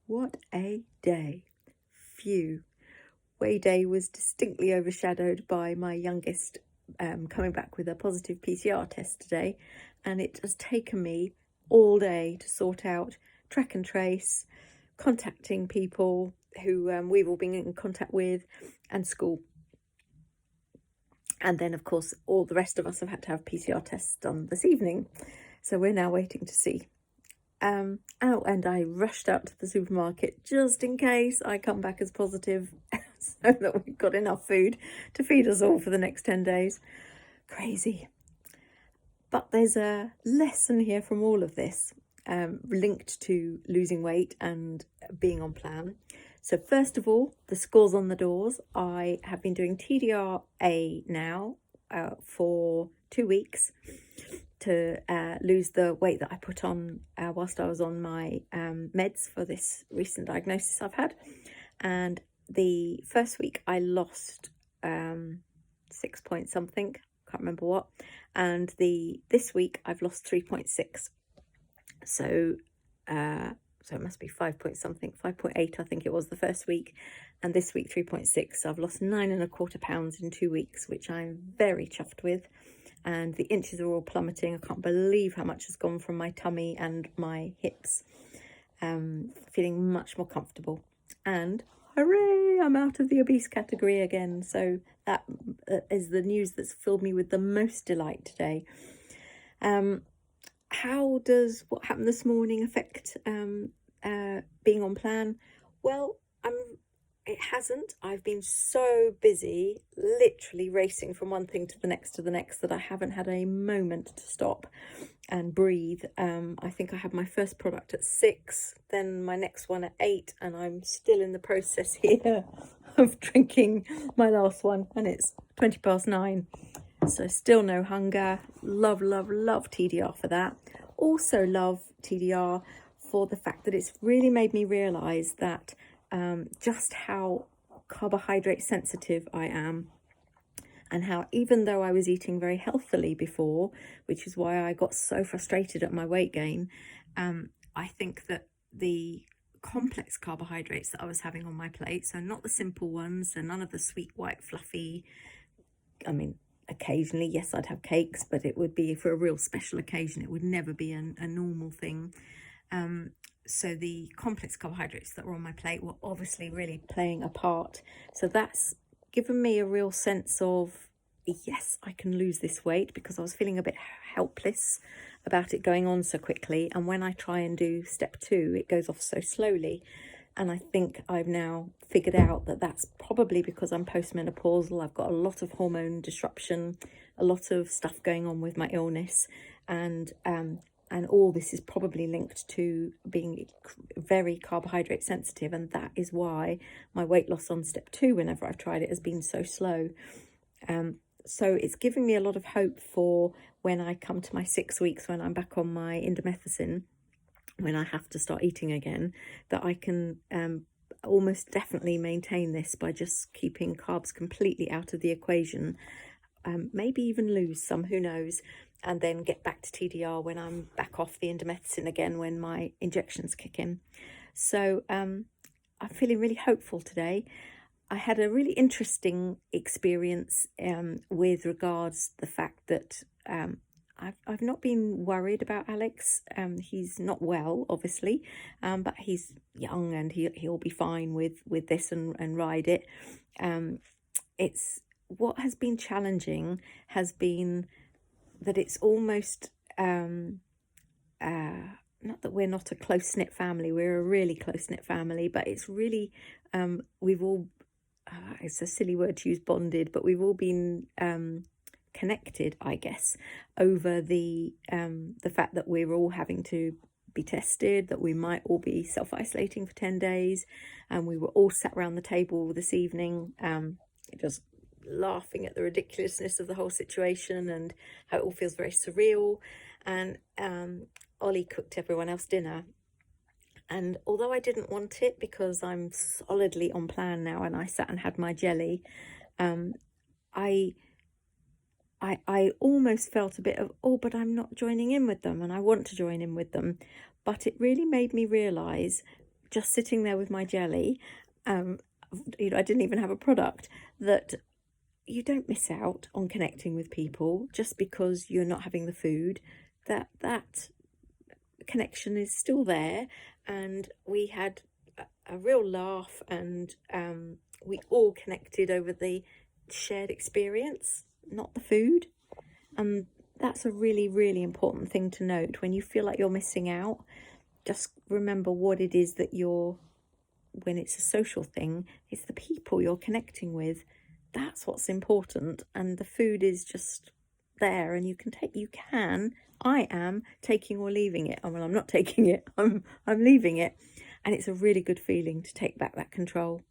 What a day. Phew. Way day was distinctly overshadowed by my youngest coming back with a positive PCR test today, and it has taken me all day to sort out track and trace, contacting people who we've all been in contact with, and school. And then, of course, all the rest of us have had to have PCR tests done this evening. So we're now waiting to see. And I rushed out to the supermarket just in case I come back as positive so that we've got enough food to feed us all for the next 10 days. Crazy. But there's a lesson here from all of this, linked to losing weight and being on plan. So first of all, the scores on the doors. I have been doing TDR-A now for 2 weeks to lose the weight that I put on whilst I was on my meds for this recent diagnosis I've had. And the first week I lost 6 point something, can't remember what, and this week I've lost 3.6. So it must be 5 point something, 5.8 I think it was the first week, and this week 3.6. So I've lost 9.25 pounds in 2 weeks, which I'm very chuffed with. And the inches are all plummeting. I can't believe how much has gone from my tummy and my hips. Feeling much more comfortable. And hooray, I'm out of the obese category again. So that is the news that's filled me with the most delight today. How does what happened this morning affect being on plan? Well, it hasn't. I've been so busy, literally racing from one thing to the next that I haven't had a moment to stop and breathe. I think I had my first product at 6, then my next one at 8, and I'm still in the process here of drinking my last one, and it's 9:20. So still no hunger. Love, love, love TDR for that. Also love TDR for the fact that it's really made me realise that just how carbohydrate sensitive I am, and how even though I was eating very healthily before, which is why I got so frustrated at my weight gain, I think that the complex carbohydrates that I was having on my plate, so not the simple ones, so none of the sweet, white, fluffy, I mean, occasionally, yes, I'd have cakes, but it would be for a real special occasion. It would never be a normal thing. So the complex carbohydrates that were on my plate were obviously really playing a part. So that's given me a real sense of, yes, I can lose this weight, because I was feeling a bit helpless about it going on so quickly. And when I try and do step 2, it goes off so slowly. And I think I've now figured out that that's probably because I'm postmenopausal. I've got a lot of hormone disruption, a lot of stuff going on with my illness, and all this is probably linked to being very carbohydrate sensitive, and that is why my weight loss on step 2, whenever I've tried it, has been so slow. So it's giving me a lot of hope for when I come to my 6 weeks, when I'm back on my indomethacin, when I have to start eating again, that I can almost definitely maintain this by just keeping carbs completely out of the equation. Maybe even lose some, who knows, and then get back to TDR when I'm back off the indomethacin again, when my injections kick in. So I'm feeling really hopeful today. I had a really interesting experience with regards to the fact that I've not been worried about Alex. He's not well, obviously, but he's young and he'll be fine with this and ride it. It's what has been challenging has been that it's almost not that we're not a close-knit family. We're a really close-knit family, but it's really we've all it's a silly word to use, bonded, but we've all been connected, I guess, over the fact that we're all having to be tested, that we might all be self-isolating for 10 days, and we were all sat around the table this evening just laughing at the ridiculousness of the whole situation and how it all feels very surreal. And Ollie cooked everyone else dinner, and although I didn't want it because I'm solidly on plan now and I sat and had my jelly, I almost felt a bit of, oh, but I'm not joining in with them, and I want to join in with them. But it really made me realise just sitting there with my jelly, you know, I didn't even have a product, that you don't miss out on connecting with people just because you're not having the food. That connection is still there, and we had a real laugh, and we all connected over the shared experience, not the food. And that's a really, really important thing to note. When you feel like you're missing out, just remember what it is that when it's a social thing, it's the people you're connecting with. That's what's important, and the food is just there, and I am taking or leaving it. Well, I'm not taking it, I'm leaving it. And it's a really good feeling to take back that control.